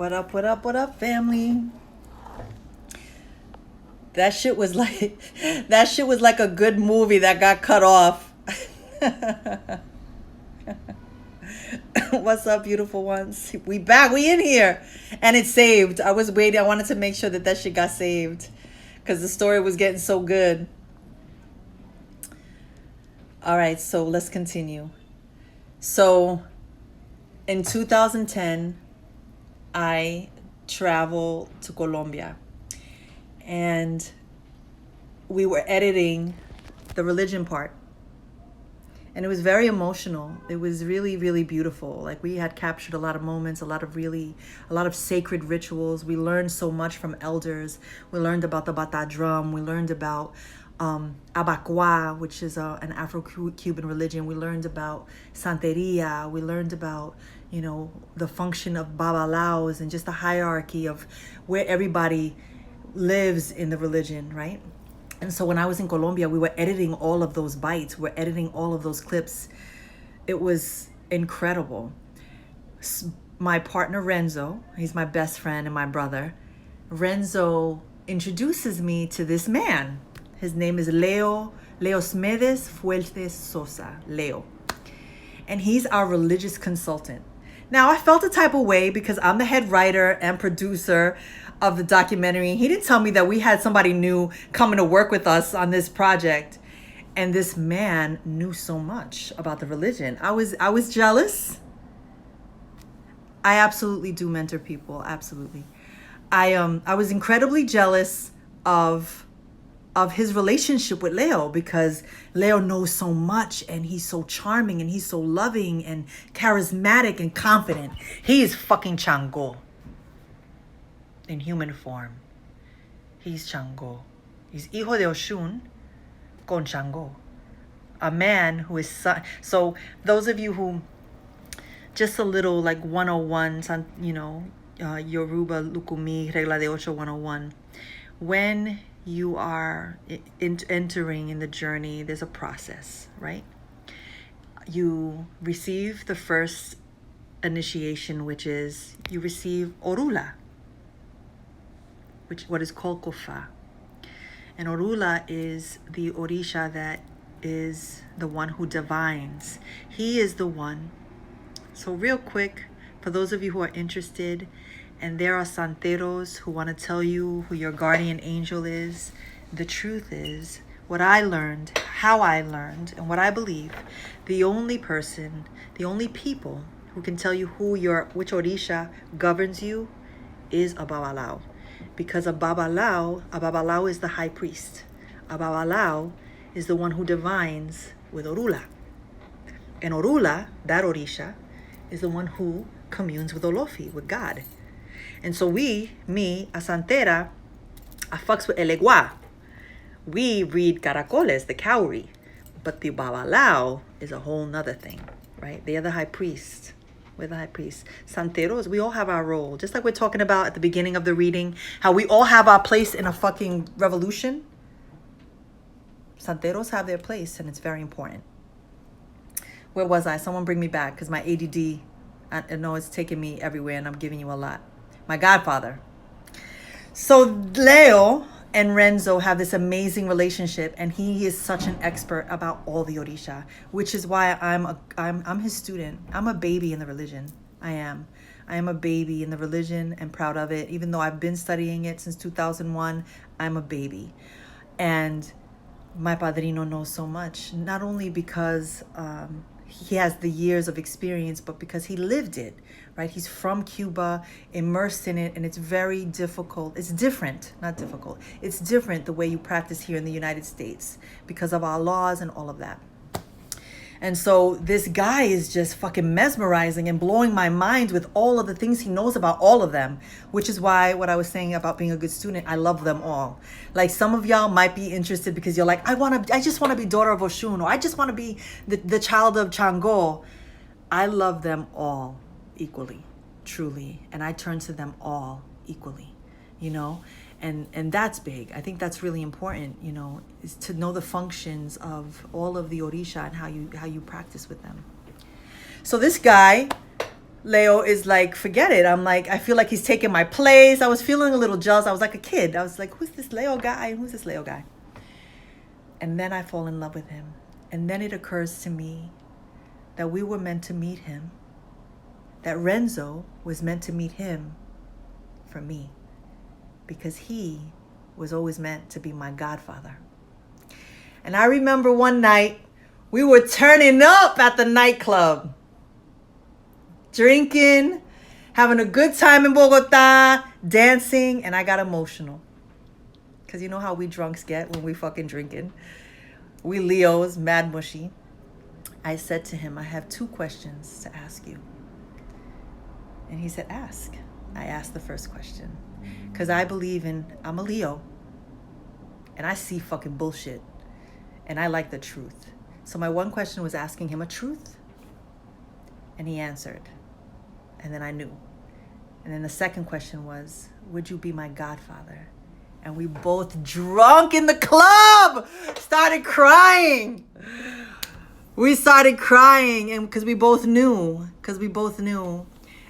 What up, family? That shit was like that shit was like a good movie that got cut off. What's up, beautiful ones? We back. We in here, and it's saved. I was waiting. I wanted to make sure that that shit got saved, because the story was getting so good. All right, so let's continue. So, in 2010, I traveled to Colombia, and we were editing the religion part, and it was very emotional. It was really, really beautiful. Like, we had captured a lot of moments, a lot of sacred rituals. We learned so much from elders. We learned about the bata drum. We learned about abacua, which is an Afro-Cuban religion. We learned about santeria. We learned about, the function of babalaos and just the hierarchy of where everybody lives in the religion, right? And so when I was in Colombia, we were editing all of those bites. We're editing all of those clips. It was incredible. My partner, Renzo, he's my best friend and my brother. Renzo introduces me to this man. His name is Leo Smedes Fuertes Sosa, Leo. And he's our religious consultant. Now, I felt a type of way because I'm the head writer and producer of the documentary. He didn't tell me that we had somebody new coming to work with us on this project. And this man knew so much about the religion. I was jealous. I absolutely do mentor people, absolutely. I was incredibly jealous of his relationship with Leo, because Leo knows so much, and he's so charming, and he's so loving and charismatic and confident. He is fucking Chango in human form. He's Chango. He's hijo de Oshun con Chango. A man who is so those of you who, just a little like 101, Yoruba Lukumi Regla de Ocho 101. When you are entering in the journey, there's a process, right? You receive the first initiation, which is you receive Orula, what is called Kofa. And Orula is the Orisha that is the one who divines. He is the one. So real quick, for those of you who are interested, and there are santeros who want to tell you who your guardian angel is, the truth is, what I learned, how I learned, and what I believe, the only people who can tell you which Orisha governs you is a Babalao. Because a Babalao is the high priest. A Babalao is the one who divines with Orula. And Orula, that Orisha, is the one who communes with Olofi, with God. And so me, a santera, I fucks with El Egua. We read caracoles, the cowrie. But the babalao is a whole nother thing, right? They are the high priest. We're the high priest. Santeros, we all have our role. Just like we're talking about at the beginning of the reading, how we all have our place in a fucking revolution. Santeros have their place, and it's very important. Where was I? Someone bring me back, because my ADD, I know it's taking me everywhere, and I'm giving you a lot. My godfather. So Leo and Renzo have this amazing relationship, and he is such an expert about all the Orisha, which is why I'm his student. I'm a baby in the religion. I am a baby in the religion and proud of it. Even though I've been studying it since 2001, I'm a baby. And my padrino knows so much, not only because he has the years of experience, but because he lived it, right? He's from Cuba, immersed in it, and it's very difficult. It's different, not difficult. It's different the way you practice here in the United States because of our laws and all of that. And so this guy is just fucking mesmerizing and blowing my mind with all of the things he knows about all of them, which is why what I was saying about being a good student, I love them all. Like, some of y'all might be interested because you're like, I just want to be daughter of Oshun, or I just want to be the child of Chango. I love them all equally, truly. And I turn to them all equally, And that's big. I think that's really important, is to know the functions of all of the Orisha and how you practice with them. So this guy Leo is like, forget it. I'm like, I feel like he's taking my place. I was feeling a little jealous. I was like a kid. I was like, who's this Leo guy? Who's this Leo guy? And then I fall in love with him. And then it occurs to me that we were meant to meet him. That Renzo was meant to meet him for me. Because he was always meant to be my godfather. And I remember one night, we were turning up at the nightclub. Drinking, having a good time in Bogota, dancing, and I got emotional. Because you know how we drunks get when we fucking drinking. We Leos, mad mushy. I said to him, I have 2 questions to ask you. And he said, ask. I asked the first question. Because I believe I'm a Leo. And I see fucking bullshit. And I like the truth. So my one question was asking him a truth. And he answered. And then I knew. And then the second question was, would you be my godfather? And we both drunk in the club started crying. We started crying and because we both knew.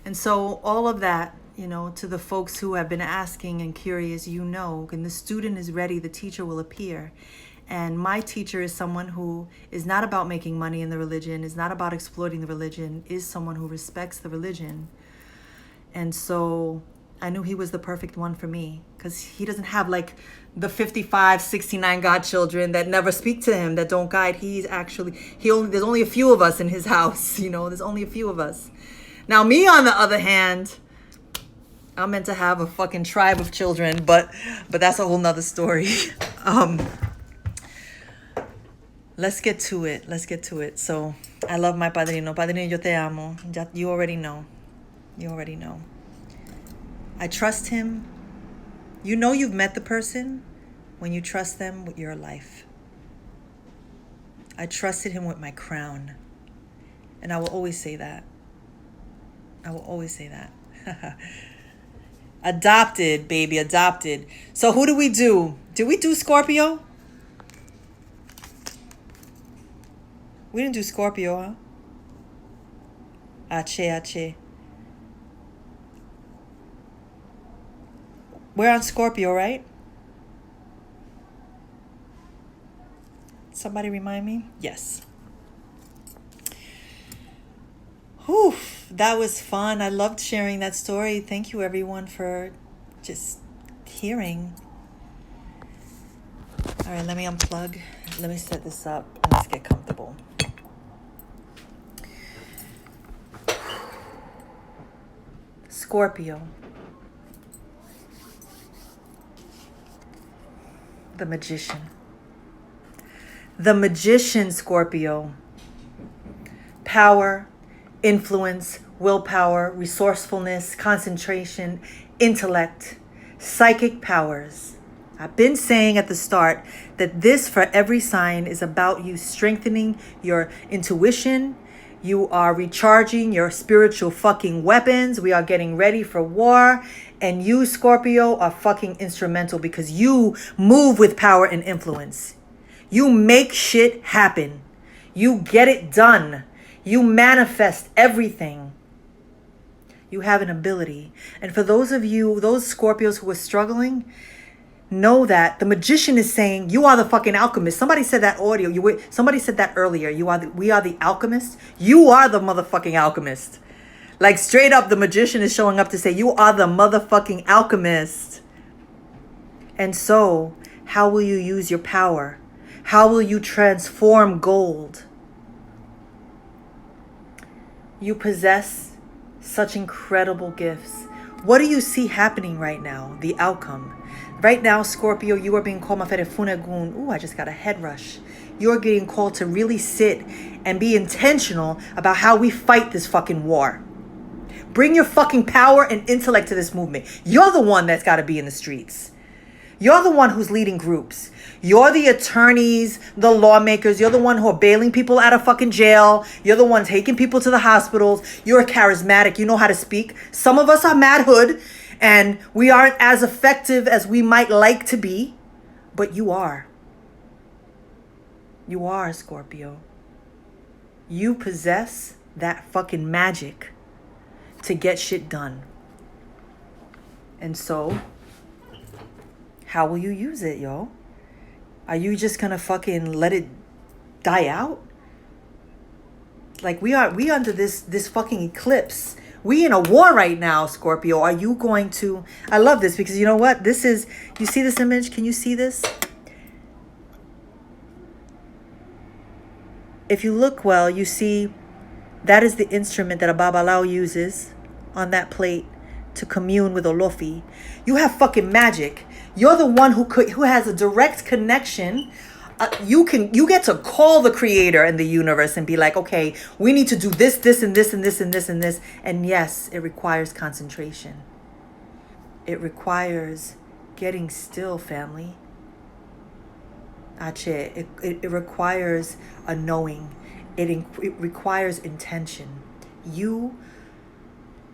And so all of that, you know, to the folks who have been asking and curious, you know, when the student is ready, the teacher will appear. And my teacher is someone who is not about making money in the religion, is not about exploiting the religion, is someone who respects the religion. And so I knew he was the perfect one for me because he doesn't have like the 55, 69 godchildren that never speak to him, that don't guide. He's actually, there's only a few of us in his house, you know, there's only a few of us. Now me, on the other hand, I'm meant to have a fucking tribe of children, but that's a whole nother story. Let's get to it. So I love my padrino. Padrino, yo te amo. You already know. I trust him. You know you've met the person when you trust them with your life. I trusted him with my crown. And I will always say that. Adopted, baby, adopted. So who do we do? Did we do Scorpio? We didn't do Scorpio, huh? Aché. We're on Scorpio, right? Somebody remind me? Yes. Whew, that was fun. I loved sharing that story. Thank you, everyone, for just hearing. All right, let me unplug. Let me set this up and let's get comfortable. Scorpio. The magician. The magician, Scorpio. Power, influence, willpower, resourcefulness, concentration, intellect, psychic powers. I've been saying at the start that this for every sign is about you strengthening your intuition. You are recharging your spiritual fucking weapons. We are getting ready for war. And you, Scorpio, are fucking instrumental because you move with power and influence. You make shit happen. You get it done. You manifest everything. You have an ability. And for those of you, those Scorpios who are struggling, know that the magician is saying, you are the fucking alchemist. Somebody said that audio. Somebody said that earlier. We are the alchemist. You are the motherfucking alchemist. Like straight up, the magician is showing up to say, you are the motherfucking alchemist. And so, how will you use your power? How will you transform gold? You possess such incredible gifts. What do you see happening right now? The outcome. Right now, Scorpio, you are being called Maferefunagun. Ooh, I just got a head rush. You're getting called to really sit and be intentional about how we fight this fucking war. Bring your fucking power and intellect to this movement. You're the one that's got to be in the streets. You're the one who's leading groups. You're the attorneys, the lawmakers. You're the one who are bailing people out of fucking jail. You're the one taking people to the hospitals. You're charismatic. You know how to speak. Some of us are mad hood and we aren't as effective as we might like to be, but you are. You are, Scorpio. You possess that fucking magic. to get shit done. And so, how will you use it, yo? Are you just gonna fucking let it die out? Like we under this fucking eclipse. We in a war right now, Scorpio. Are you going to... I love this because you know what? This is... You see this image? Can you see this? If you look well, you see that is the instrument that a Babalao uses on that plate to commune with Olofi. You have fucking magic. You're the one who has a direct connection. You get to call the creator and the universe and be like, okay, we need to do this, this, and this, and this, and this, and this. And yes, it requires concentration. It requires getting still, family. Aché, it requires a knowing. It requires intention. You,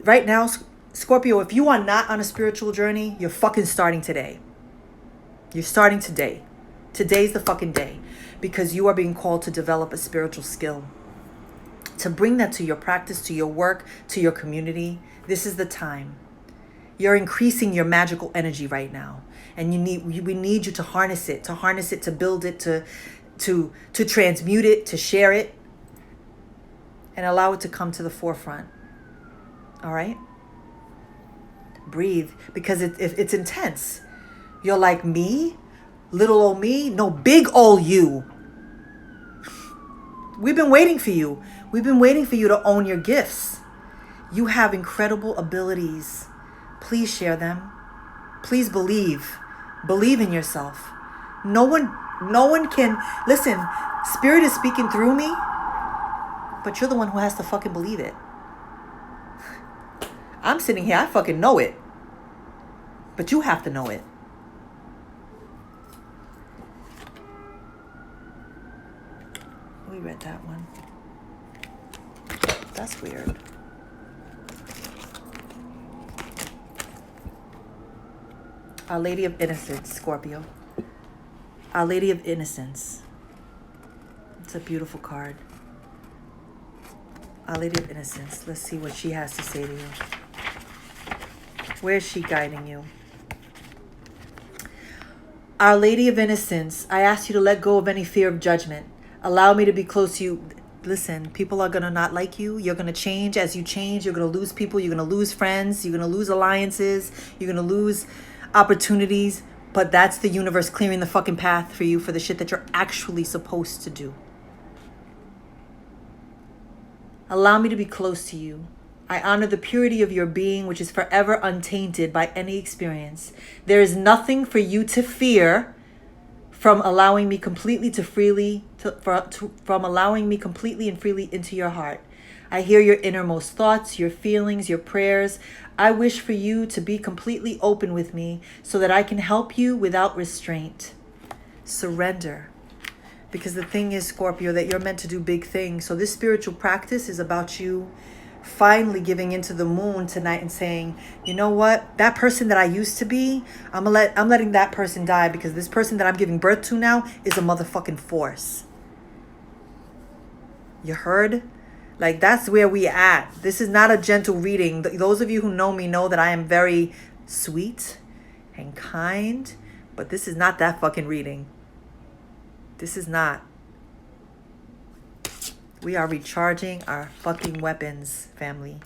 right now, Scorpio, if you are not on a spiritual journey, you're fucking starting today. You're starting today. Today's the fucking day, because you are being called to develop a spiritual skill, to bring that to your practice, to your work, to your community. This is the time. You're increasing your magical energy right now, and we need you to harness it, to build it, to transmute it, to share it, and allow it to come to the forefront. All right? Breathe, because it's intense. You're like, me? Little old me? No, big old you. We've been waiting for you. We've been waiting for you to own your gifts. You have incredible abilities. Please share them. Please believe. Believe in yourself. No one can... Listen, Spirit is speaking through me, but you're the one who has to fucking believe it. I'm sitting here, I fucking know it. But you have to know it. We read that one. That's weird. Our Lady of Innocence, Scorpio. Our Lady of Innocence. It's a beautiful card. Our Lady of Innocence. Let's see what she has to say to you. Where is she guiding you? Our Lady of Innocence, I ask you to let go of any fear of judgment. Allow me to be close to you. Listen, people are going to not like you. You're going to change. As you change, you're going to lose people. You're going to lose friends. You're going to lose alliances. You're going to lose opportunities. But that's the universe clearing the fucking path for you for the shit that you're actually supposed to do. Allow me to be close to you. I honor the purity of your being, which is forever untainted by any experience. There is nothing for you to fear from allowing me completely from allowing me completely and freely into your heart. I hear your innermost thoughts, your feelings, your prayers. I wish for you to be completely open with me so that I can help you without restraint. Surrender. Because the thing is, Scorpio, that you're meant to do big things. So this spiritual practice is about you finally giving into the moon tonight and saying, you know what, that person that I used to be, I'm letting that person die, because this person that I'm giving birth to now is a motherfucking force. You heard? Like, that's where we at. This is not a gentle reading. Those of you who know me know that I am very sweet and kind, but this is not that fucking reading. This is not. We are recharging our fucking weapons, family.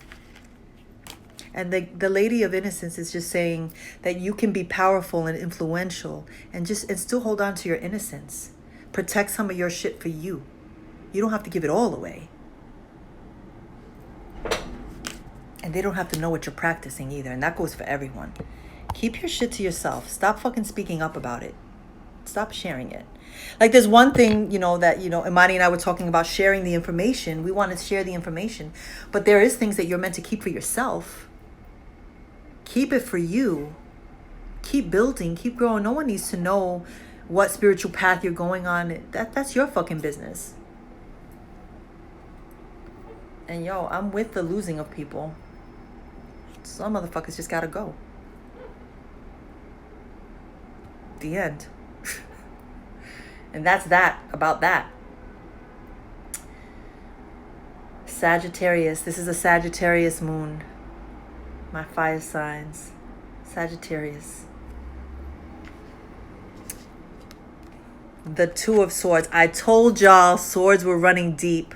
And the Lady of Innocence is just saying that you can be powerful and influential and still hold on to your innocence. Protect some of your shit for you. You don't have to give it all away. And they don't have to know what you're practicing either. And that goes for everyone. Keep your shit to yourself. Stop fucking speaking up about it. Stop sharing it. Like, there's one thing, that, Imani and I were talking about sharing the information. We want to share the information. But there is things that you're meant to keep for yourself. Keep it for you. Keep building. Keep growing. No one needs to know what spiritual path you're going on. That's your fucking business. And I'm with the losing of people. Some motherfuckers just gotta go. The end. And that's that about that. Sagittarius. This is a Sagittarius moon. My fire signs. Sagittarius. The Two of Swords. I told y'all swords were running deep.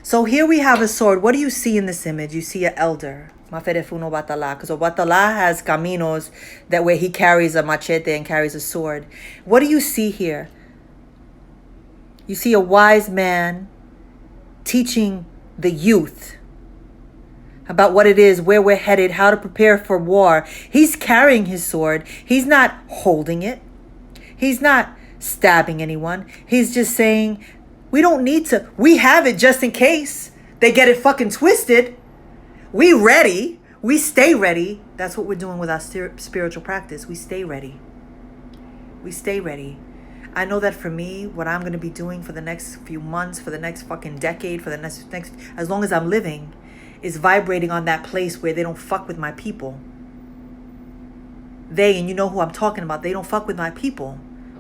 So here we have a sword. What do you see in this image? You see an elder. Maferefuno Batala. Because Batala has caminos that where he carries a machete and carries a sword. What do you see here? You see a wise man teaching the youth about what it is, where we're headed, how to prepare for war. He's carrying his sword. He's not holding it. He's not stabbing anyone. He's just saying, we don't need to. We have it just in case they get it fucking twisted. We ready. We stay ready. That's what we're doing with our spiritual practice. We stay ready. We stay ready. I know that for me, what I'm going to be doing for the next few months, for the next fucking decade, for the next as long as I'm living, is vibrating on that place where they don't fuck with my people. They, and you know who I'm talking about, they don't fuck with my people.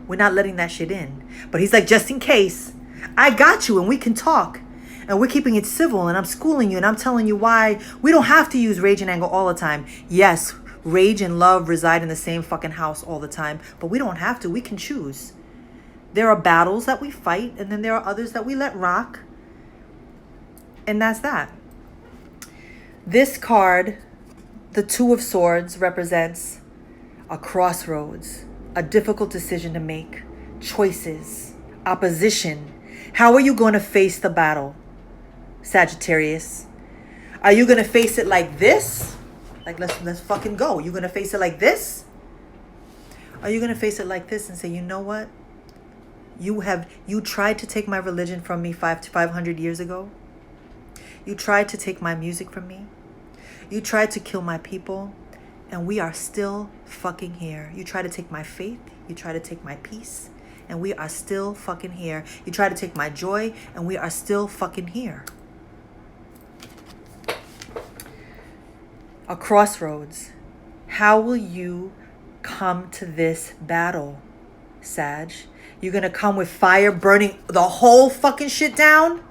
We're not letting that shit in. But he's like, just in case, I got you and we can talk. And we're keeping it civil and I'm schooling you and I'm telling you why we don't have to use rage and anger all the time. Yes, rage and love reside in the same fucking house all the time, but we don't have to. We can choose. There are battles that we fight and then there are others that we let rock. And that's that. This card, the Two of Swords, represents a crossroads, a difficult decision to make, choices, opposition. How are you going to face the battle, Sagittarius? Are you going to face it like this? Like, let's fucking go. You going to face it like this? Are you going to face it like this and say, you know what? You tried to take my religion from me 500 years ago. You tried to take my music from me. You tried to kill my people. And we are still fucking here. You try to take my faith. You try to take my peace. And we are still fucking here. You try to take my joy. And we are still fucking here. A crossroads. How will you come to this battle, Sag? You're going to come with fire burning the whole fucking shit down?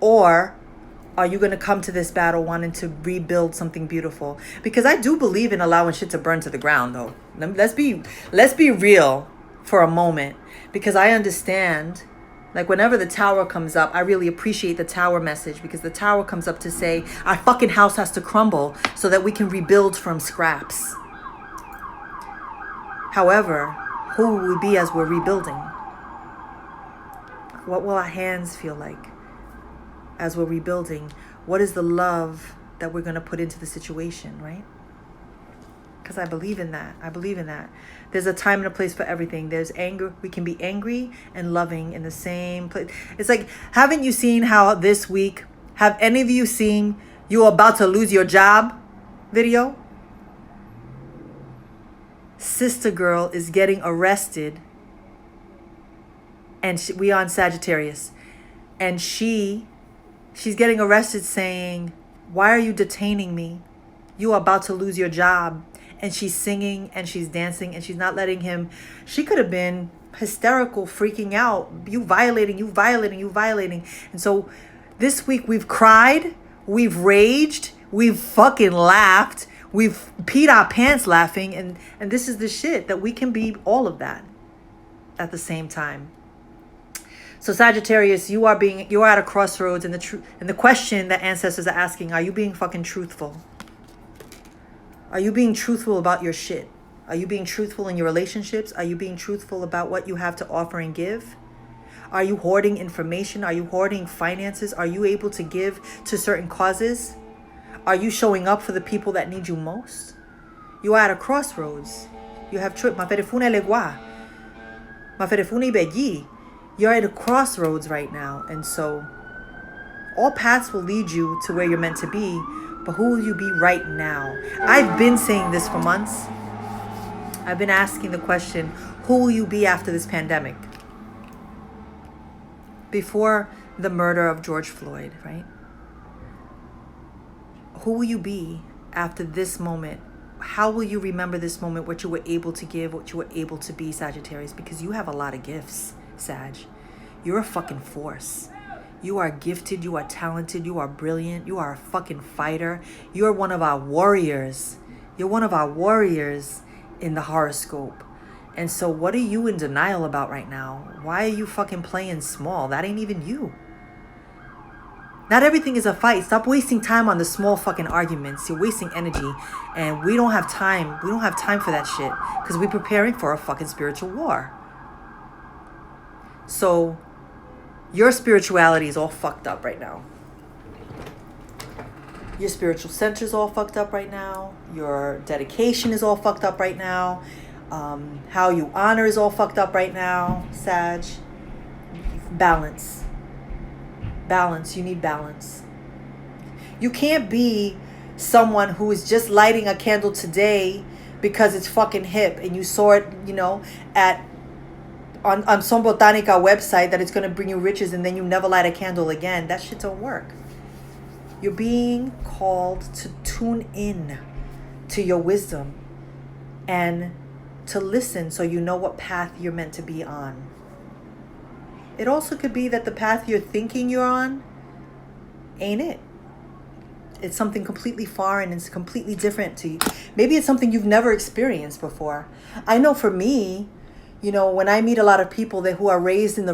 Or are you going to come to this battle wanting to rebuild something beautiful? Because I do believe in allowing shit to burn to the ground, though. Let's be real for a moment. Because I understand, like whenever the tower comes up, I really appreciate the tower message. Because the tower comes up to say, our fucking house has to crumble so that we can rebuild from scraps. However, who will we be as we're rebuilding? What will our hands feel like as we're rebuilding? What is the love that we're going to put into the situation, right? Because I believe in that. I believe in that. There's a time and a place for everything. There's anger. We can be angry and loving in the same place. It's like, haven't you seen how this week, have any of you seen you're about to lose your job video? Sister girl is getting arrested. And we on Sagittarius. And she's getting arrested saying, why are you detaining me? You are about to lose your job. And she's singing and she's dancing and she's not letting him. She could have been hysterical, freaking out. You violating. And so this week we've cried, we've raged, we've fucking laughed, we've peed our pants laughing. And this is the shit that we can be all of that at the same time. So Sagittarius, you are at a crossroads, and the question that ancestors are asking, are you being fucking truthful? Are you being truthful about your shit? Are you being truthful in your relationships? Are you being truthful about what you have to offer and give? Are you hoarding information? Are you hoarding finances? Are you able to give to certain causes? Are you showing up for the people that need you most? You are at a crossroads. You have You're at a crossroads right now. And so all paths will lead you to where you're meant to be. But who will you be right now? I've been saying this for months. I've been asking the question, who will you be after this pandemic? Before the murder of George Floyd, right? Who will you be after this moment? How will you remember this moment, what you were able to give, what you were able to be, Sagittarius? Because you have a lot of gifts, Sag. You're a fucking force. You are gifted. You are talented. You are brilliant. You are a fucking fighter. You are one of our warriors. You're one of our warriors in the horoscope. And so what are you in denial about right now? Why are you fucking playing small? That ain't even you. Not everything is a fight. Stop wasting time on the small fucking arguments. You're wasting energy. And we don't have time. We don't have time for that shit. Because we're preparing for a fucking spiritual war. So your spirituality is all fucked up right now. Your spiritual center is all fucked up right now. Your dedication is all fucked up right now. How you honor is all fucked up right now, Sag. Balance. Balance. You need balance. You can't be someone who is just lighting a candle today because it's fucking hip and you saw it, on some botanica website that it's going to bring you riches and then you never light a candle again. That shit don't work. You're being called to tune in to your wisdom and to listen so you know what path you're meant to be on. It also could be that the path you're thinking you're on ain't it. It's something completely foreign and it's completely different to you. Maybe it's something you've never experienced before. I know for me, when I meet a lot of people who are raised in my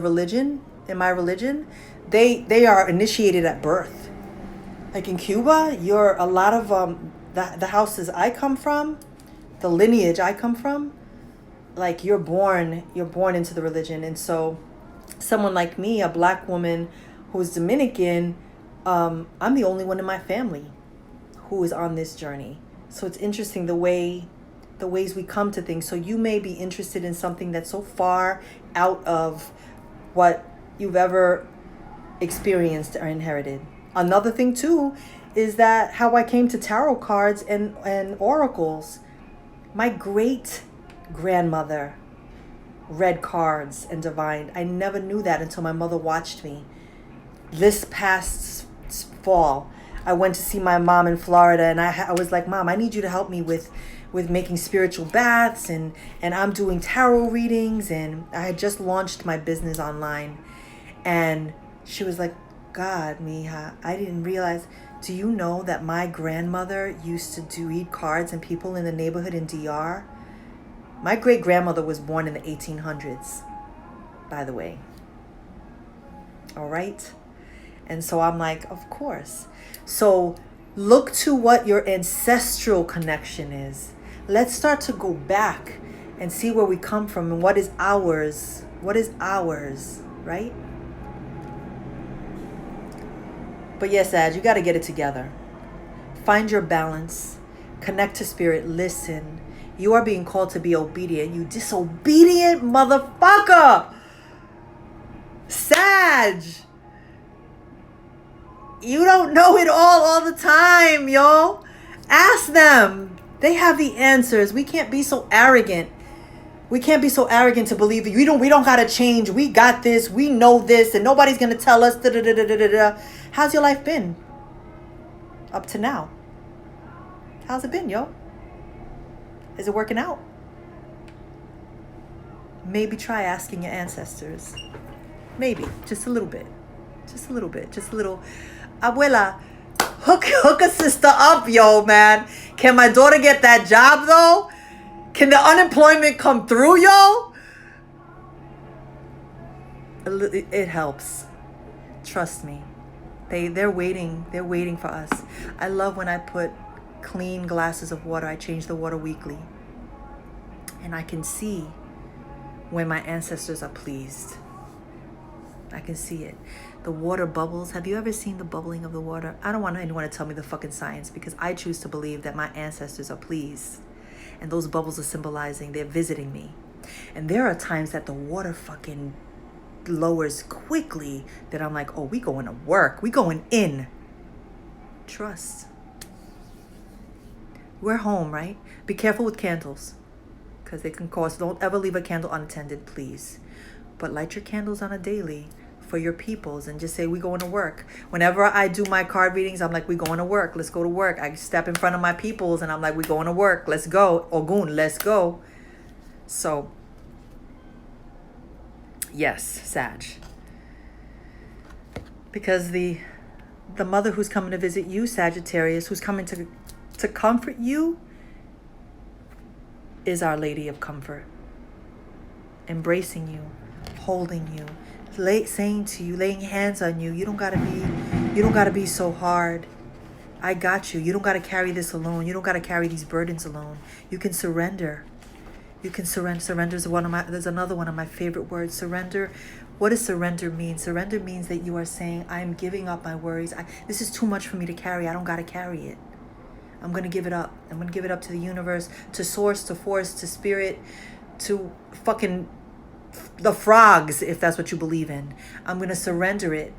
religion, they are initiated at birth. Like in Cuba, you're a lot of the houses I come from, the lineage I come from, like you're born into the religion. And so someone like me, a black woman who's Dominican, I'm the only one in my family who is on this journey. So it's interesting the ways we come to things. So you may be interested in something that's so far out of what you've ever experienced or inherited. Another thing too is that how I came to tarot cards and oracles. My great grandmother read cards and divined. I never knew that until my mother watched me. This past fall, I went to see my mom in Florida, and I was like, Mom, I need you to help me with making spiritual baths, and I'm doing tarot readings, and I had just launched my business online. And she was like, God, Mija, I didn't realize. Do you know that my grandmother used to read cards and people in the neighborhood in DR? My great grandmother was born in the 1800s, by the way. All right. And so I'm like, of course. So look to what your ancestral connection is. Let's start to go back and see where we come from and what is ours. What is ours, right? But yes, Ad, you got to get it together. Find your balance. Connect to spirit. Listen. You are being called to be obedient. You disobedient motherfucker. Sag. You don't know it all the time, yo. Ask them. They have the answers. We can't be so arrogant. We can't be so arrogant to believe that we don't gotta change. We got this. We know this, and nobody's gonna tell us. How's your life been up to now? How's it been, yo? Is it working out? Maybe try asking your ancestors. Maybe just a little bit. Just a little bit. Just a little. Abuela, hook a sister up, yo, man. Can my daughter get that job, though? Can the unemployment come through, yo? It helps. Trust me. They're waiting. They're waiting for us. I love when I put clean glasses of water. I change the water weekly. And I can see when my ancestors are pleased. I can see it. The water bubbles. Have you ever seen the bubbling of the water? I don't want anyone to tell me the fucking science, because I choose to believe that my ancestors are pleased. And those bubbles are symbolizing they're visiting me. And there are times that the water fucking lowers quickly that I'm like, oh, we going to work. We going in. Trust. We're home, right? Be careful with candles, because they can cause. Don't ever leave a candle unattended, please. But light your candles on a daily for your peoples and just say, we going to work. Whenever I do my card readings, I'm like, we going to work. Let's go to work. I step in front of my peoples and I'm like, we going to work. Let's go. Ogun, let's go. So, yes, Sag. Because the mother who's coming to visit you, Sagittarius, who's coming to comfort you, is Our Lady of Comfort. Embracing you, holding you, saying to you, laying hands on you, you don't gotta be so hard. I got you. You don't gotta carry this alone. You don't gotta carry these burdens alone. You can surrender. You can surrender. There's another one of my favorite words, surrender. What does surrender mean? Surrender means that you are saying, I'm giving up my worries. This is too much for me to carry. I don't gotta carry it. I'm gonna give it up. I'm gonna give it up to the universe, to source, to force, to spirit, to fucking the frogs, if that's what you believe in. I'm gonna surrender it.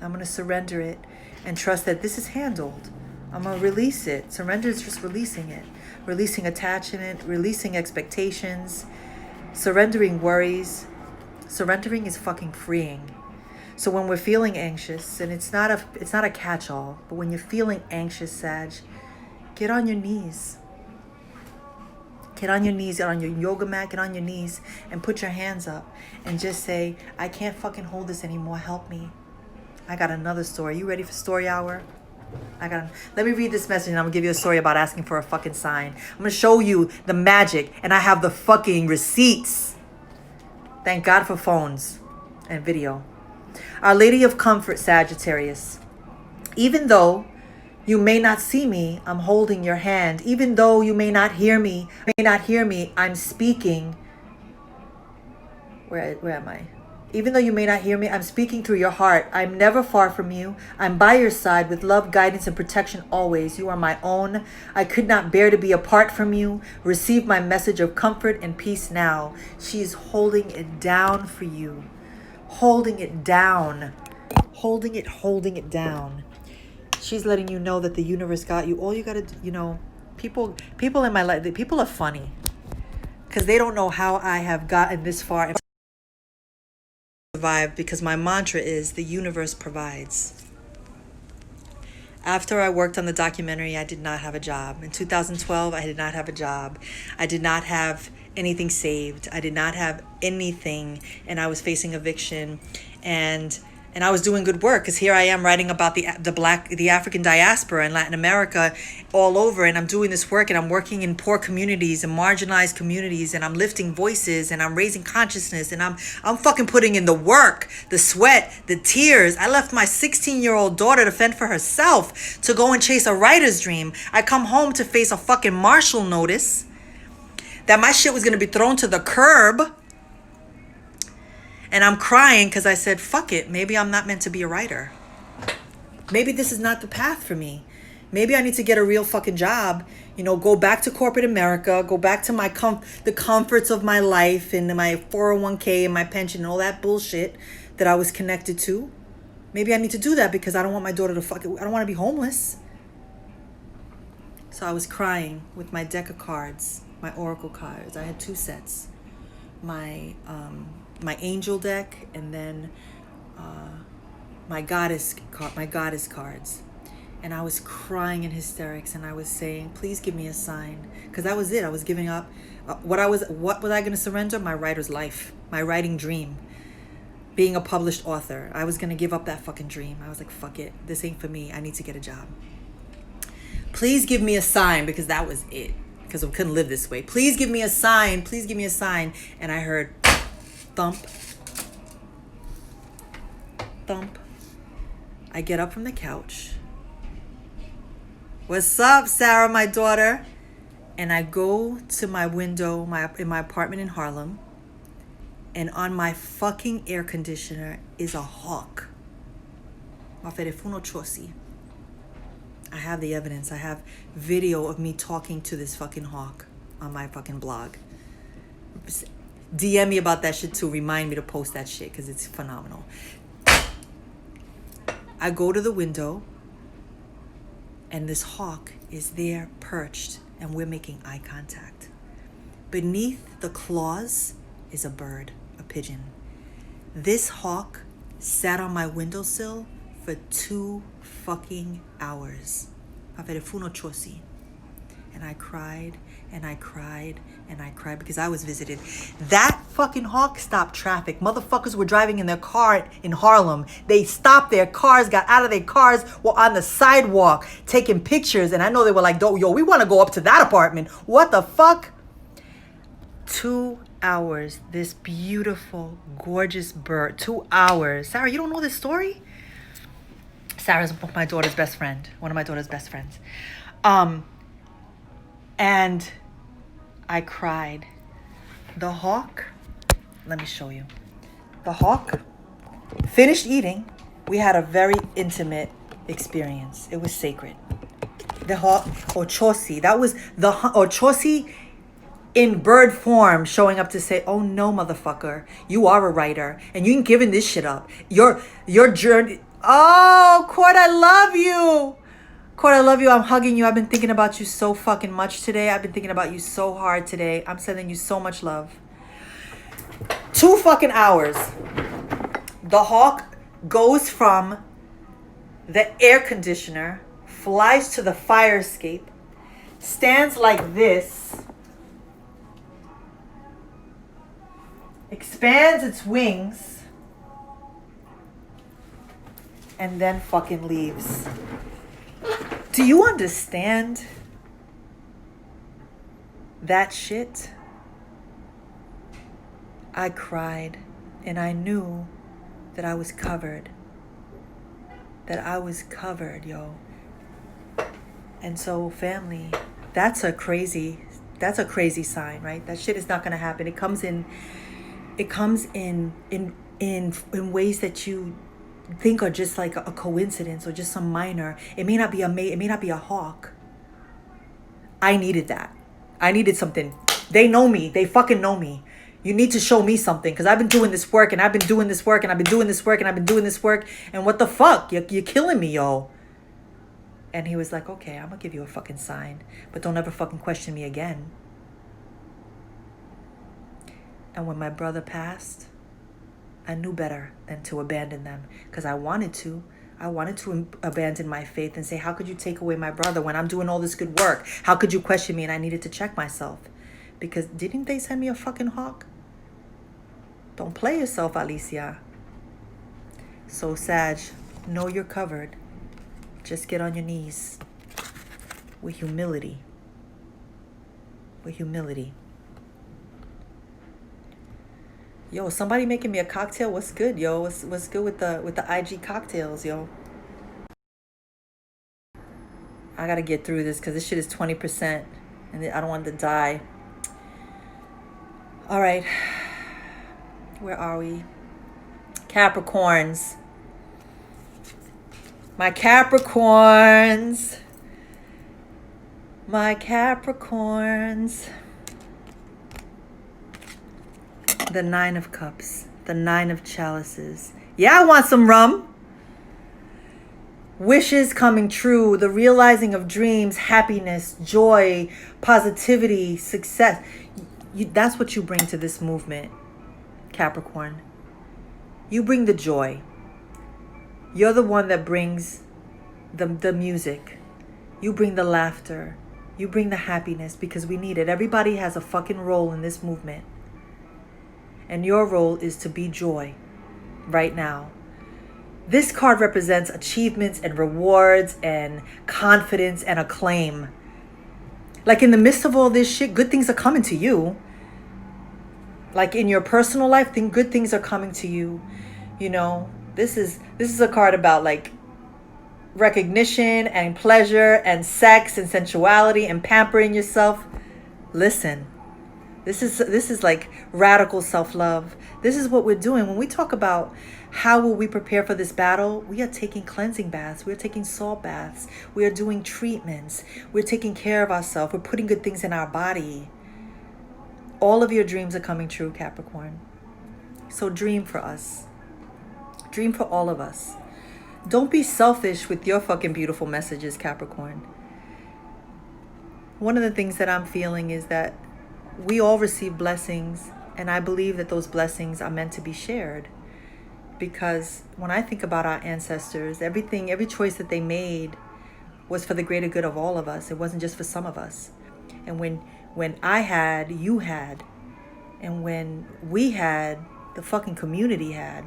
I'm gonna surrender it and trust that this is handled. I'm gonna release it. Surrender is just releasing it. Releasing attachment, releasing expectations, surrendering worries. Surrendering is fucking freeing. So when we're feeling anxious, and it's not a catch-all, but when you're feeling anxious, Sag, get on your knees. Get on your knees, get on your yoga mat, get on your knees, and put your hands up and just say, I can't fucking hold this anymore. Help me. I got another story. You ready for story hour? Let me read this message and I'm gonna give you a story about asking for a fucking sign. I'm gonna show you the magic, and I have the fucking receipts. Thank God for phones and video. Our Lady of Comfort, Sagittarius. Even though you may not see me, I'm holding your hand. Even though you may not hear me, I'm speaking. Where am I? Even though you may not hear me, I'm speaking through your heart. I'm never far from you. I'm by your side with love, guidance, and protection always. You are my own. I could not bear to be apart from you. Receive my message of comfort and peace now. She is holding it down for you. Holding it down. Holding it down. She's letting you know that the universe got you. All you got to do, people in my life, people are funny. Because they don't know how I have gotten this far. Survive, because my mantra is the universe provides. After I worked on the documentary, I did not have a job. In 2012, I did not have a job. I did not have anything saved. I did not have anything, and I was facing eviction, and I was doing good work, because here I am writing about the African diaspora in Latin America all over, and I'm doing this work, and I'm working in poor communities and marginalized communities, and I'm lifting voices, and I'm raising consciousness, and I'm fucking putting in the work, the sweat, the tears. I left my 16-year-old daughter to fend for herself, to go and chase a writer's dream. I come home to face a fucking marshal notice that my shit was gonna be thrown to the curb. And I'm crying because I said, fuck it. Maybe I'm not meant to be a writer. Maybe this is not the path for me. Maybe I need to get a real fucking job. Go back to corporate America. Go back to the comforts of my life and my 401k and my pension and all that bullshit that I was connected to. Maybe I need to do that because I don't want my daughter to I don't want to be homeless. So I was crying with my deck of cards, my oracle cards. I had 2 sets. My angel deck, and then my goddess cards. And I was crying in hysterics, and I was saying, please give me a sign, because that was it. I was giving up. What was I going to surrender? My writer's life, my writing dream, being a published author. I was going to give up that fucking dream. I was like, fuck it, this ain't for me. I need to get a job. Please give me a sign, because that was it, because I couldn't live this way. Please give me a sign. Please give me a sign. And I heard thump, thump. I get up from the couch. What's up, Sarah, my daughter? And I go to my window in my apartment in Harlem, and on my fucking air conditioner is a hawk. I have the evidence. I have video of me talking to this fucking hawk on my fucking blog. DM me about that shit too. Remind me to post that shit because it's phenomenal. I go to the window, and this hawk is there perched, and we're making eye contact. Beneath the claws is a bird, a pigeon. This hawk sat on my windowsill for 2 fucking hours. and I cried and I cried and I cried because I was visited. That fucking hawk stopped traffic. Motherfuckers were driving in their car in Harlem. They stopped their cars, got out of their cars, were on the sidewalk taking pictures. And I know they were like, yo, we want to go up to that apartment. What the fuck? 2 hours. This beautiful, gorgeous bird. 2 hours. Sarah, you don't know this story? Sarah's my daughter's best friend. One of my daughter's best friends. And I cried. The hawk, let me show you. The hawk finished eating. We had a very intimate experience. It was sacred. The hawk, Ochosi, that was the Ochosi in bird form showing up to say, oh no, motherfucker, you are a writer and you ain't giving this shit up. Your journey. Oh, Court, I love you. Court, I love you. I'm hugging you. I've been thinking about you so fucking much today. I've been thinking about you so hard today. I'm sending you so much love. 2 fucking hours. The hawk goes from the air conditioner, flies to the fire escape, stands like this, expands its wings, and then fucking leaves. Do you understand that shit? I cried and I knew that I was covered. That I was covered, yo. And so, family, that's a crazy sign, right? That shit is not gonna happen. It comes in ways that you think are just like a coincidence or just some minor. It may not be a hawk. I needed that. I needed something. They know me. They fucking know me. You need to show me something because I've been doing this work and I've been doing this work and I've been doing this work and I've been doing this work. And what the fuck? You're killing me, yo. And he was like, okay, I'm gonna give you a fucking sign, but don't ever fucking question me again. And when my brother passed, I knew better than to abandon them because I wanted to abandon my faith and say, how could you take away my brother when I'm doing all this good work? How could you question me? And I needed to check myself because didn't they send me a fucking hawk? Don't play yourself, Alicia. So, Sag, know you're covered. Just get on your knees with humility. With humility. Yo, somebody making me a cocktail. What's good, yo? What's good with the IG cocktails, yo? I gotta get through this because this shit is 20%, and I don't want to die. All right, where are we? Capricorns. My Capricorns. My Capricorns. The 9 of Cups, the 9 of Chalices. Yeah, I want some rum. Wishes coming true, the realizing of dreams, happiness, joy, positivity, success. That's what you bring to this movement, Capricorn. You bring the joy. You're the one that brings the music. You bring the laughter. You bring the happiness because we need it. Everybody has a fucking role in this movement. And your role is to be joy right now. This card represents achievements and rewards and confidence and acclaim. Like in the midst of all this shit, good things are coming to you. Like in your personal life, good things are coming to you. You know, this is a card about like recognition and pleasure and sex and sensuality and pampering yourself. Listen. This is like radical self-love. This is what we're doing. When we talk about how will we prepare for this battle, we are taking cleansing baths. We're taking salt baths. We are doing treatments. We're taking care of ourselves. We're putting good things in our body. All of your dreams are coming true, Capricorn. So dream for us. Dream for all of us. Don't be selfish with your fucking beautiful messages, Capricorn. One of the things that I'm feeling is that we all receive blessings, and I believe that those blessings are meant to be shared. Because when I think about our ancestors, every choice that they made was for the greater good of all of us. It wasn't just for some of us. And when I had, you had. And when we had, the fucking community had.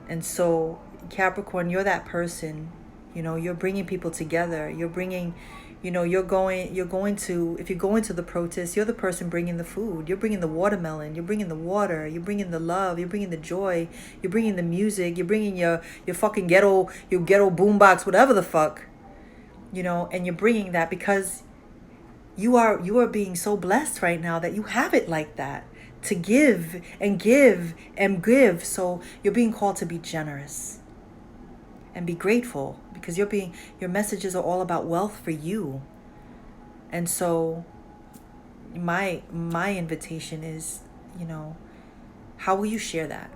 And so, Capricorn, you're that person. You're bringing people together. You're bringing, you're going to, if you go into the protest, you're the person bringing the food. You're bringing the watermelon. You're bringing the water. You're bringing the love. You're bringing the joy. You're bringing the music. You're bringing your fucking ghetto boombox, whatever the fuck. And you're bringing that because you are being so blessed right now that you have it like that, to give and give and give. So you're being called to be generous and be grateful, because your messages are all about wealth for you. And so my invitation is, how will you share that?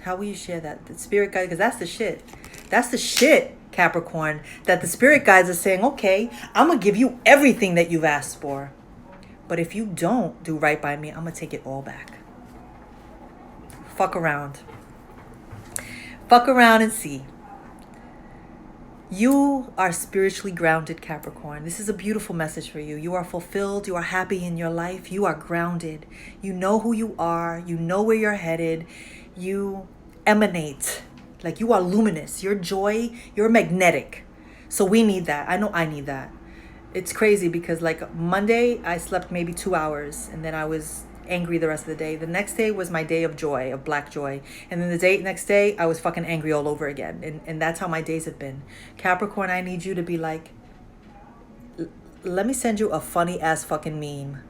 How will you share that? The spirit guide, because that's the shit. That's the shit, Capricorn, that the spirit guides are saying, okay, I'm going to give you everything that you've asked for. But if you don't do right by me, I'm going to take it all back. Fuck around. Fuck around and see. You are spiritually grounded, Capricorn. This is a beautiful message for you. You are fulfilled. You are happy in your life. You are grounded. You know who you are. You know where you're headed. You emanate. Like, you are luminous. Your joy, you're magnetic. So we need that. I know I need that. It's crazy because, like, Monday, I slept maybe 2 hours, and then I was angry the rest of the day. The next day was my day of joy, of black joy. And then the next day, I was fucking angry all over again. And that's how my days have been. Capricorn, I need you to be like, let me send you a funny ass fucking meme.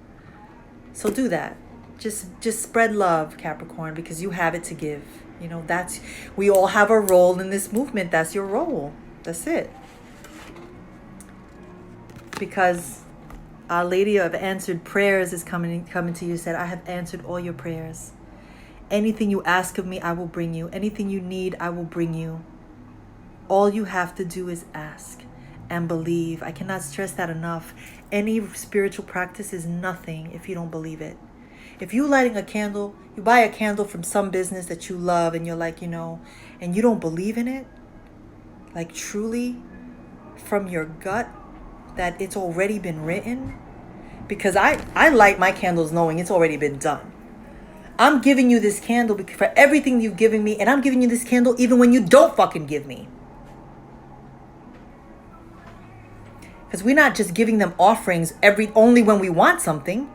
So do that. Just spread love, Capricorn, because you have it to give. We all have a role in this movement. That's your role. That's it. Because Our Lady of Answered Prayers is coming to you, said, I have answered all your prayers. Anything you ask of me, I will bring you. Anything you need, I will bring you. All you have to do is ask and believe. I cannot stress that enough. Any spiritual practice is nothing if you don't believe it. If you're lighting a candle, you buy a candle from some business that you love, and you're like, and you don't believe in it, like truly from your gut, that it's already been written. Because I light my candles knowing it's already been done. I'm giving you this candle for everything you've given me, and I'm giving you this candle even when you don't fucking give me. Because we're not just giving them offerings only when we want something.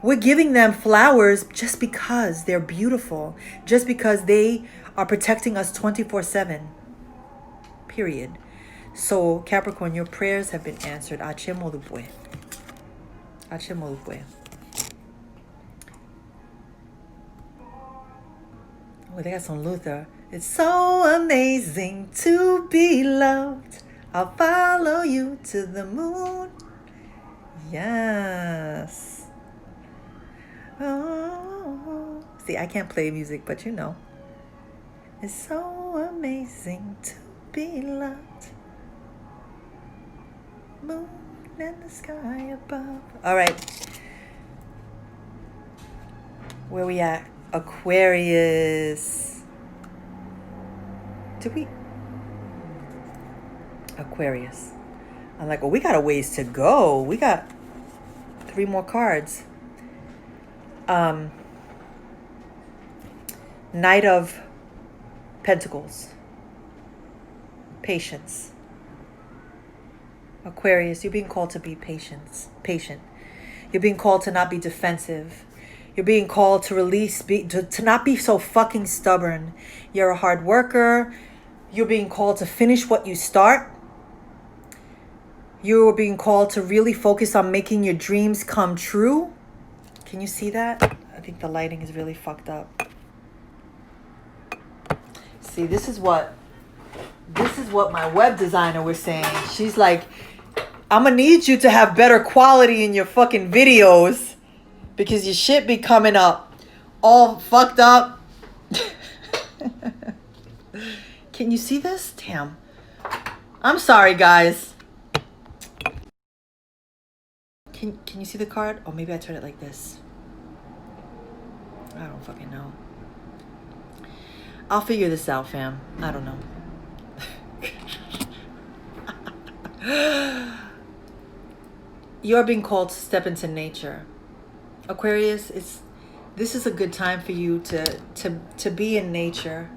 We're giving them flowers just because they're beautiful, just because they are protecting us 24/7. Period. So, Capricorn, your prayers have been answered. Aché molubwe. Aché molubwe. Oh, they got some Luther. It's so amazing to be loved. I'll follow you to the moon. Yes. Oh. See, I can't play music, but It's so amazing to be loved. Moon in the sky above. All right. Where we at? Aquarius. Aquarius. I'm like, well, we got a ways to go. We got 3 more cards. Knight of Pentacles. Patience. Aquarius, you're being called to be patient. You're being called to not be defensive. You're being called to to not be so fucking stubborn. You're a hard worker. You're being called to finish what you start. You're being called to really focus on making your dreams come true. Can you see that? I think the lighting is really fucked up. See, this is what my web designer was saying. She's like, I'm gonna need you to have better quality in your fucking videos because your shit be coming up all fucked up. Can you see this? Damn. I'm sorry, guys. Can you see the card? Oh, maybe I turn it like this. I don't fucking know. I'll figure this out, fam. I don't know. you're being called to step into nature. Aquarius, this is a good time for you to be in nature,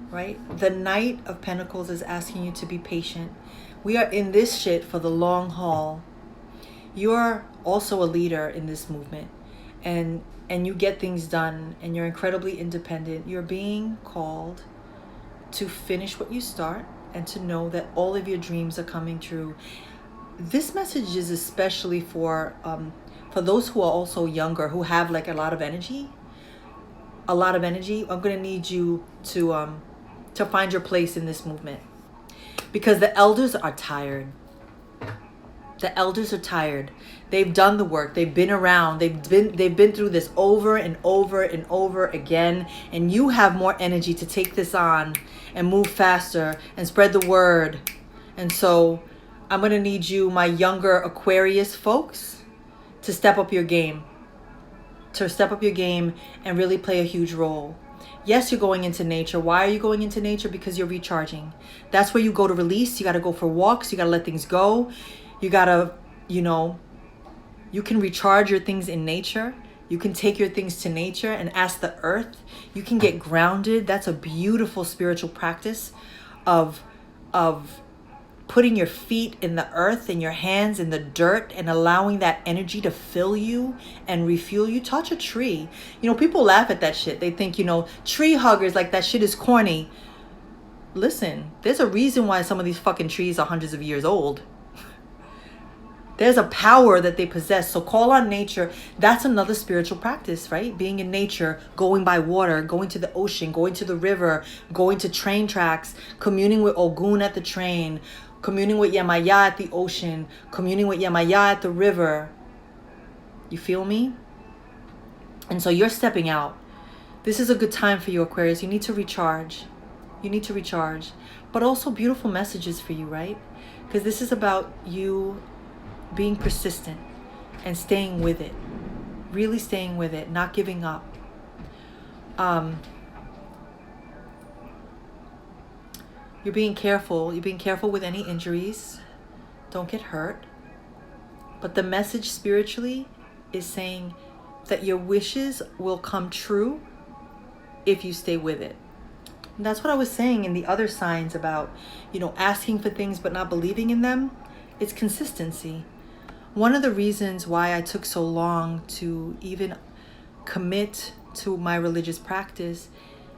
right? The Knight of Pentacles is asking you to be patient. We are in this shit for the long haul. You're also a leader in this movement, and you get things done, and you're incredibly independent. You're being called to finish what you start and to know that all of your dreams are coming true. This message is especially for those who are also younger, who have like a lot of energy. I'm gonna need you to find your place in this movement, because the elders are tired. The elders are tired. They've done the work. They've been around. They've been through this over and over and over again. And you have more energy to take this on and move faster and spread the word. And so I'm going to need you, my younger Aquarius folks, to step up your game. To step up your game and really play a huge role. Yes, you're going into nature. Why are you going into nature? Because you're recharging. That's where you go to release. You got to go for walks. You got to let things go. You got to, you can recharge your things in nature. You can take your things to nature and ask the earth. You can get grounded. That's a beautiful spiritual practice of putting your feet in the earth and your hands in the dirt and allowing that energy to fill you and refuel you. Touch a tree. People laugh at that shit. They think, tree huggers, like that shit is corny. Listen, there's a reason why some of these fucking trees are hundreds of years old. There's a power that they possess. So call on nature. That's another spiritual practice, right? Being in nature, going by water, going to the ocean, going to the river, going to train tracks, communing with Ogun at the train, communing with Yemaya at the ocean, communing with Yemaya at the river. You feel me? And so you're stepping out. This is a good time for you, Aquarius. You need to recharge. But also beautiful messages for you, right? Because this is about you being persistent and staying with it, really staying with it, not giving up. You're being careful with any injuries. Don't get hurt. But the message spiritually is saying that your wishes will come true if you stay with it. And that's what I was saying in the other signs about, asking for things but not believing in them. It's consistency. One of the reasons why I took so long to even commit to my religious practice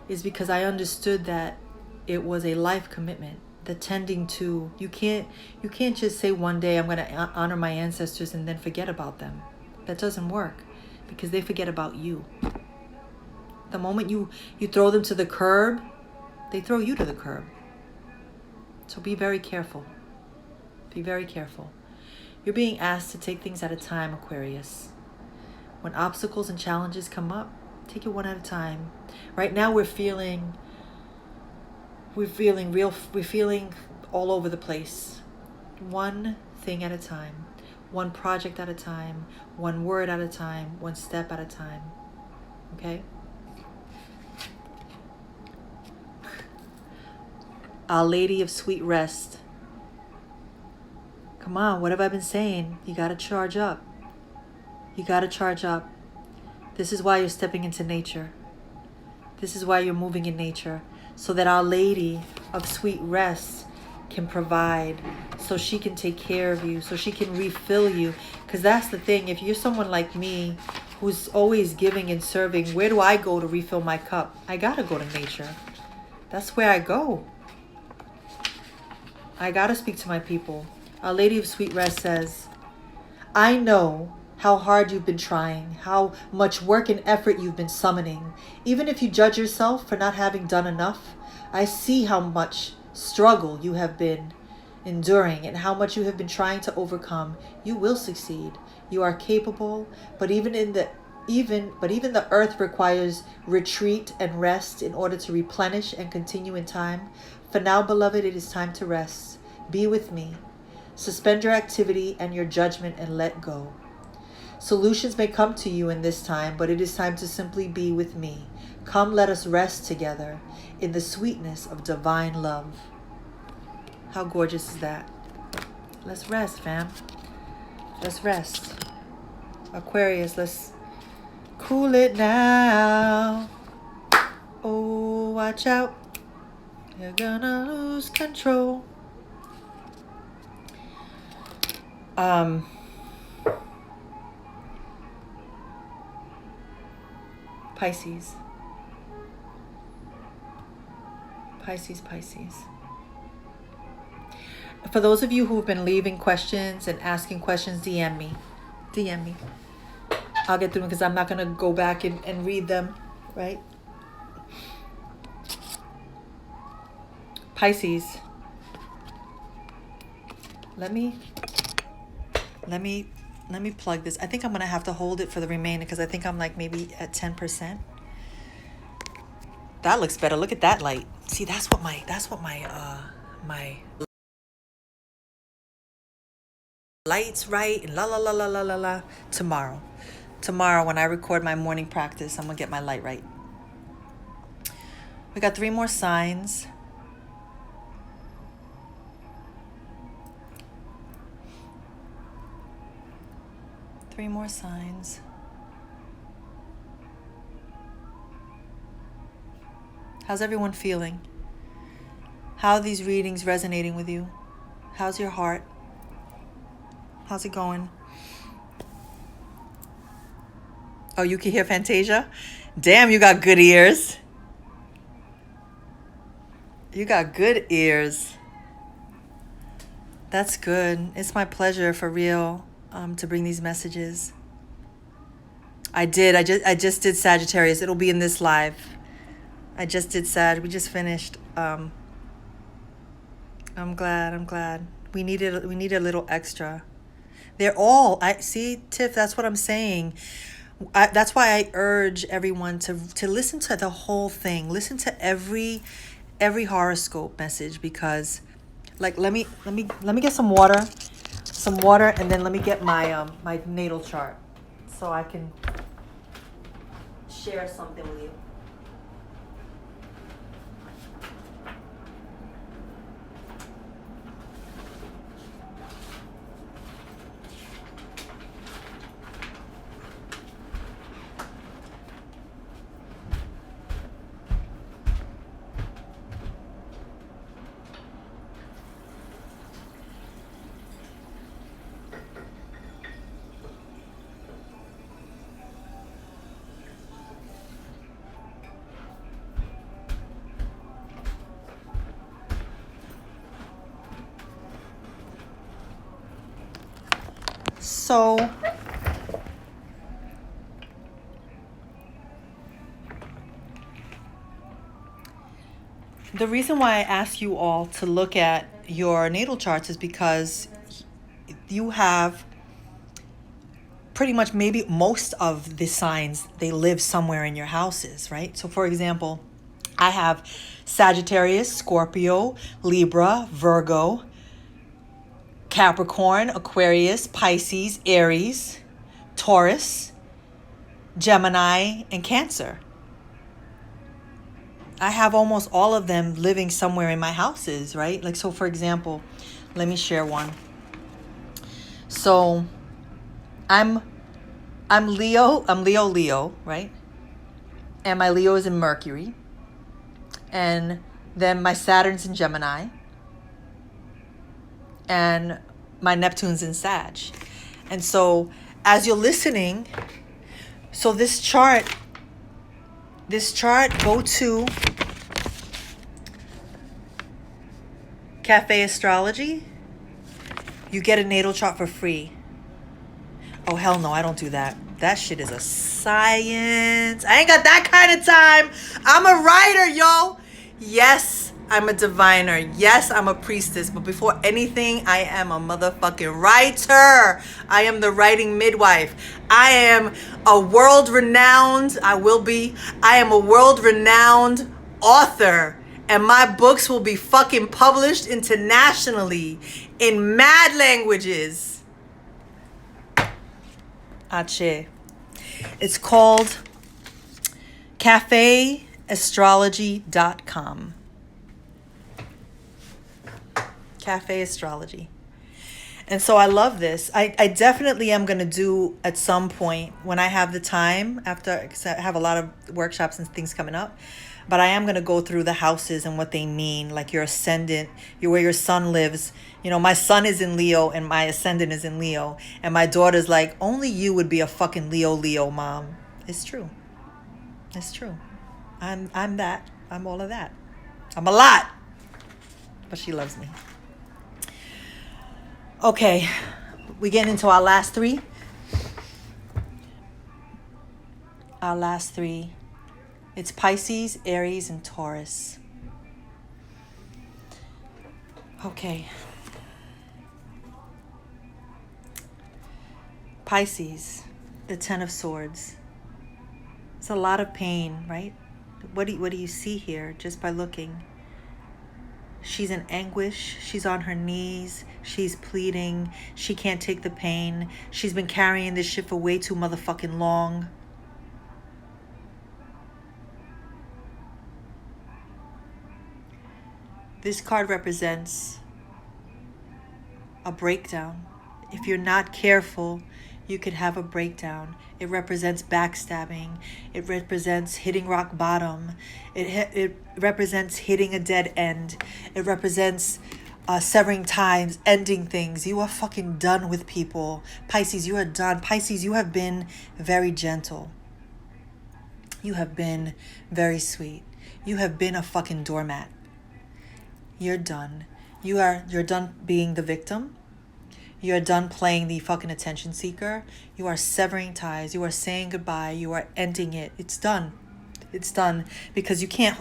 is because I understood that it was a life commitment. The tending to, you can't just say one day I'm going to honor my ancestors and then forget about them. That doesn't work, because they forget about you. The moment you throw them to the curb, they throw you to the curb. So be very careful. Be very careful. You're being asked to take things at a time, Aquarius. When obstacles and challenges come up, take it one at a time. Right now we're feeling all over the place. One thing at a time. One project at a time. One word at a time. One step at a time. Okay? Our Lady of Sweet Rest. Come on, what have I been saying? You got to charge up. This is why you're stepping into nature. This is why you're moving in nature. So that Our Lady of Sweet Rest can provide. So she can take care of you. So she can refill you. Because that's the thing. If you're someone like me who's always giving and serving, where do I go to refill my cup? I got to go to nature. That's where I go. I got to speak to my people. Our Lady of Sweet Rest says, I know how hard you've been trying, how much work and effort you've been summoning. Even if you judge yourself for not having done enough, I see how much struggle you have been enduring and how much you have been trying to overcome. You will succeed. You are capable, but even the earth requires retreat and rest in order to replenish and continue in time. For now, beloved, it is time to rest. Be with me. Suspend your activity and your judgment and let go. Solutions may come to you in this time, but it is time to simply be with me. Come, let us rest together in the sweetness of divine love. How gorgeous is that? Let's rest, fam. Let's rest. Aquarius, let's cool it now. Oh, watch out. You're gonna lose control. Pisces. Pisces. For those of you who have been leaving questions and asking questions, DM me. I'll get through them because I'm not going to go back and read them, right? Pisces. Let me plug this. I think I'm going to have to hold it for the remainder because I think I'm like maybe at 10%. That looks better. Look at that light. See, that's what my light's right and la. Tomorrow when I record my morning practice, I'm gonna get my light right. We got 3 more signs. How's everyone feeling? How are these readings resonating with you? How's your heart? How's it going? Oh, you can hear Fantasia? Damn, you got good ears. You got good ears. That's good. It's my pleasure, for real, to bring these messages. I just did Sagittarius. It'll be in this live. I just did Sag. We just finished. I'm glad. We needed a little extra. They're all, Tiff, that's what I'm saying. That's why I urge everyone to listen to the whole thing. Listen to every horoscope message, because like let me get some water, and then let me get my my natal chart so I can share something with you. So the reason why I ask you all to look at your natal charts is because you have pretty much maybe most of the signs, they live somewhere in your houses, right? So for example, I have Sagittarius, Scorpio, Libra, Virgo, Capricorn, Aquarius, Pisces, Aries, Taurus, Gemini, and Cancer. I have almost all of them living somewhere in my houses, right? Like, so for example, let me share one. So I'm Leo, right? And my Leo is in Mercury. And then my Saturn's in Gemini. And my Neptune's in Sag. And so as you're listening, so this chart, go to Cafe Astrology. You get a natal chart for free. Oh, hell no, I don't do that. That shit is a science. I ain't got that kind of time. I'm a writer, yo. Yes, I'm a diviner. Yes, I'm a priestess. But before anything, I am a motherfucking writer. I am the writing midwife. I am a world-renowned, I am a world-renowned author. And my books will be fucking published internationally in mad languages. Aché. It's called cafeastrology.com. Cafe Astrology. And so I love this. I definitely am going to do at some point when I have the time after, because I have a lot of workshops and things coming up. But I am going to go through the houses and what they mean, like your ascendant, where your son lives. You know, my son is in Leo and my ascendant is in Leo. And my daughter's like, only you would be a fucking Leo, mom. It's true. It's true. I'm that. I'm all of that. I'm a lot. But she loves me. Okay, we getting into our last three. Our last three. It's Pisces, Aries, and Taurus. Okay. Pisces, the Ten of Swords. It's a lot of pain, right? What do you see here just by looking? She's in anguish. She's on her knees. She's pleading. She can't take the pain. She's been carrying this shit for way too motherfucking long. This card represents a breakdown. If you're not careful, you could have a breakdown. It represents backstabbing. It represents hitting rock bottom. It represents hitting a dead end. It represents severing ties, ending things. You are fucking done with people. Pisces, you are done. Pisces, you have been very gentle. You have been very sweet. You have been a fucking doormat. You're done. You're done being the victim. You're done playing the fucking attention seeker. You are severing ties. You are saying goodbye. You are ending it. It's done. It's done because you can't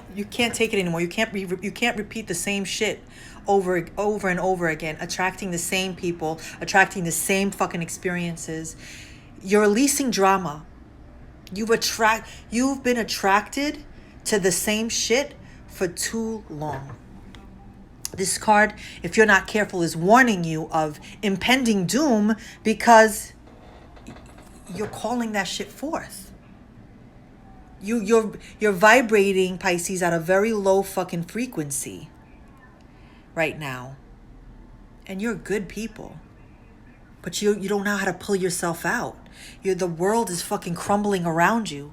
take it anymore. You can't repeat the same shit over and over again, attracting the same people, attracting the same fucking experiences. You're releasing drama. You've been attracted to the same shit for too long. This card, if you're not careful, is warning you of impending doom because you're calling that shit forth. You're vibrating, Pisces, at a very low fucking frequency right now. And you're good people. But you don't know how to pull yourself out. The world is fucking crumbling around you.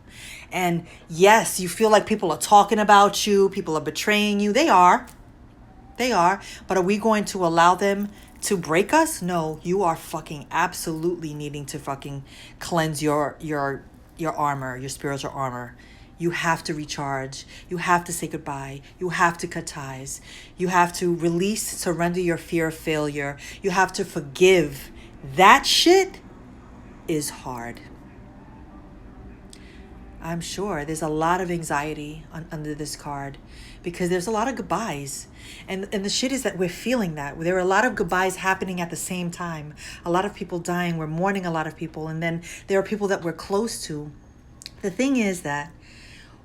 And yes, you feel like people are talking about you, people are betraying you. They are. But are we going to allow them to break us? No, you are fucking absolutely needing to fucking cleanse your armor, your spiritual armor. You have to recharge. You have to say goodbye. You have to cut ties. You have to release, surrender your fear of failure. You have to forgive. That shit is hard. I'm sure there's a lot of anxiety under this card because there's a lot of goodbyes. And the shit is that we're feeling that. There are a lot of goodbyes happening at the same time. A lot of people dying. We're mourning a lot of people. And then there are people that we're close to. The thing is that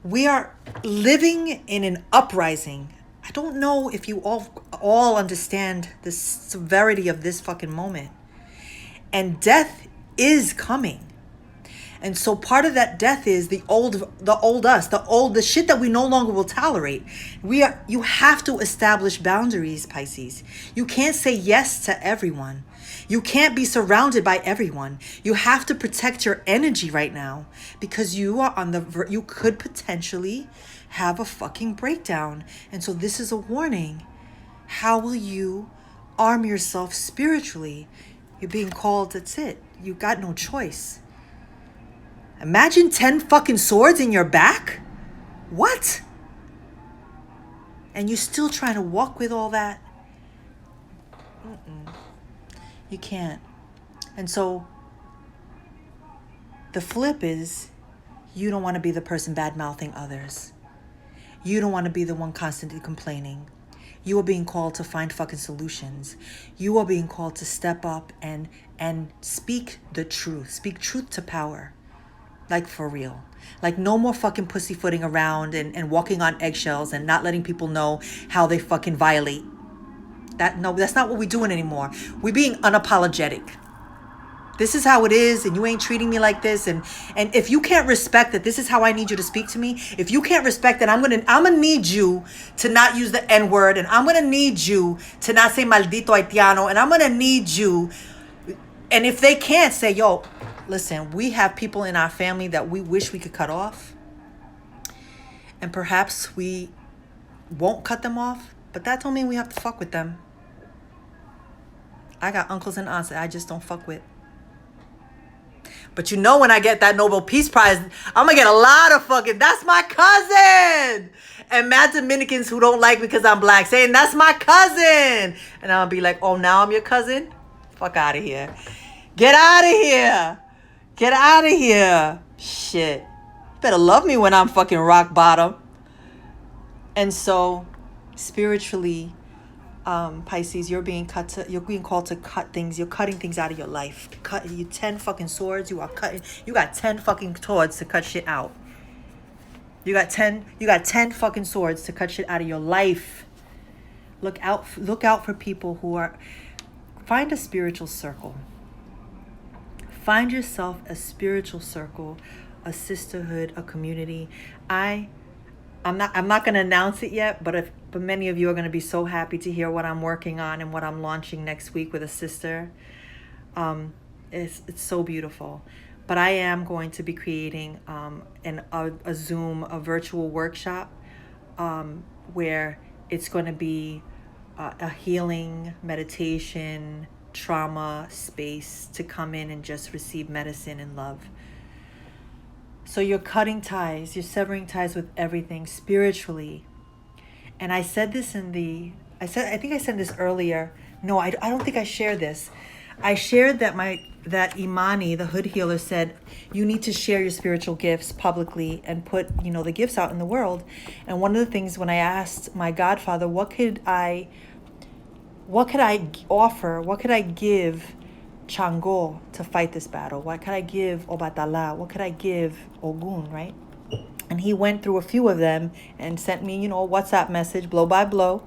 we are living in an uprising. I don't know if you all understand the severity of this fucking moment. And death is coming. And so part of that death is the old us, the shit that we no longer will tolerate. You have to establish boundaries, Pisces. You can't say yes to everyone. You can't be surrounded by everyone. You have to protect your energy right now because you are you could potentially have a fucking breakdown. And so this is a warning. How will you arm yourself spiritually? You're being called, that's it. You got no choice. Imagine 10 fucking swords in your back. What? And you're still trying to walk with all that? You can't. And so the flip is you don't want to be the person bad-mouthing others. You don't want to be the one constantly complaining. You are being called to find fucking solutions. You are being called to step up and speak the truth. Speak truth to power. Like for real. Like no more fucking pussyfooting around and walking on eggshells and not letting people know how they fucking violate. That's not what we're doing anymore. We're being unapologetic. this is how it is, and you ain't treating me like this, and if you can't respect that this is how I need you to speak to me, if you can't respect that, I'm gonna need you to not use the N-word, and I'm gonna need you to not say maldito haitiano, and I'm gonna need you. And if they can't, say, yo, listen, we have people in our family that we wish we could cut off, and perhaps we won't cut them off, but that don't mean we have to fuck with them. I got uncles and aunts that I just don't fuck with. But you know, when I get that Nobel Peace Prize, I'm gonna get a lot of fucking, that's my cousin. And mad Dominicans who don't like me because I'm black saying, that's my cousin. And I'll be like, oh, now I'm your cousin? Fuck out of here. Get out of here. Get out of here. Shit. You better love me when I'm fucking rock bottom. And so, spiritually, Pisces, you're being called to cut things. You're cutting things out of your life. You 10 fucking swords. You got 10 fucking swords to cut shit out. You got 10 fucking swords to cut shit out of your life. Look out for people who are, find a spiritual circle. Find yourself a spiritual circle, a sisterhood, a community. I'm not going to announce it yet, but many of you are going to be so happy to hear what I'm working on and what I'm launching next week with a sister. It's so beautiful. But I am going to be creating a Zoom, a virtual workshop where it's going to be a healing, meditation, trauma space to come in and just receive medicine and love. So you're cutting ties, you're severing ties with everything spiritually. And I said this I think I said this earlier. No, I don't think I shared this. I shared that Imani, the hood healer, said, you need to share your spiritual gifts publicly and put, the gifts out in the world. And one of the things when I asked my godfather, what could I offer? What could I give Chango to fight this battle? What could I give Obatala? What could I give Ogun, right? And he went through a few of them and sent me, a WhatsApp message, blow by blow.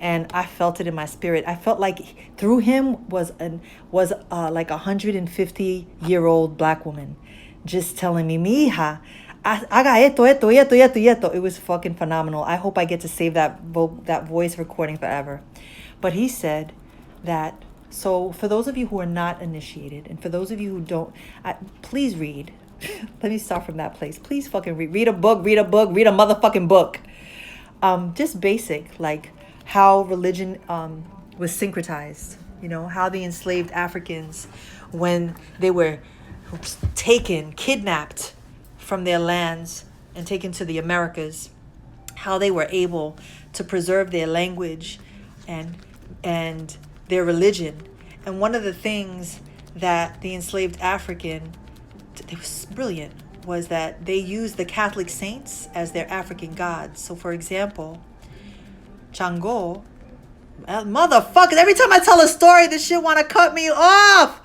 And I felt it in my spirit. I felt like through him was like 150-year-old black woman just telling me, mi hija, haga esto. It was fucking phenomenal. I hope I get to save that voice recording forever. But he said that, so for those of you who are not initiated, and for those of you who don't, please read. Let me start from that place. Please fucking read. Read a motherfucking book. Just basic, like how religion was syncretized. How the enslaved Africans, when they were kidnapped from their lands and taken to the Americas, how they were able to preserve their language and their religion. And one of the things that the enslaved African, it was brilliant, was that they used the Catholic saints as their African gods. So for example, Chango, motherfuckers, every time I tell a story, this shit want to cut me off.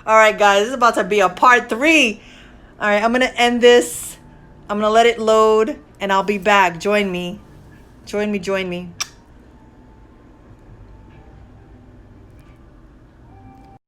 All right, guys, this is about to be a part 3. All right, I'm going to end this. I'm going to let it load and I'll be back. Join me.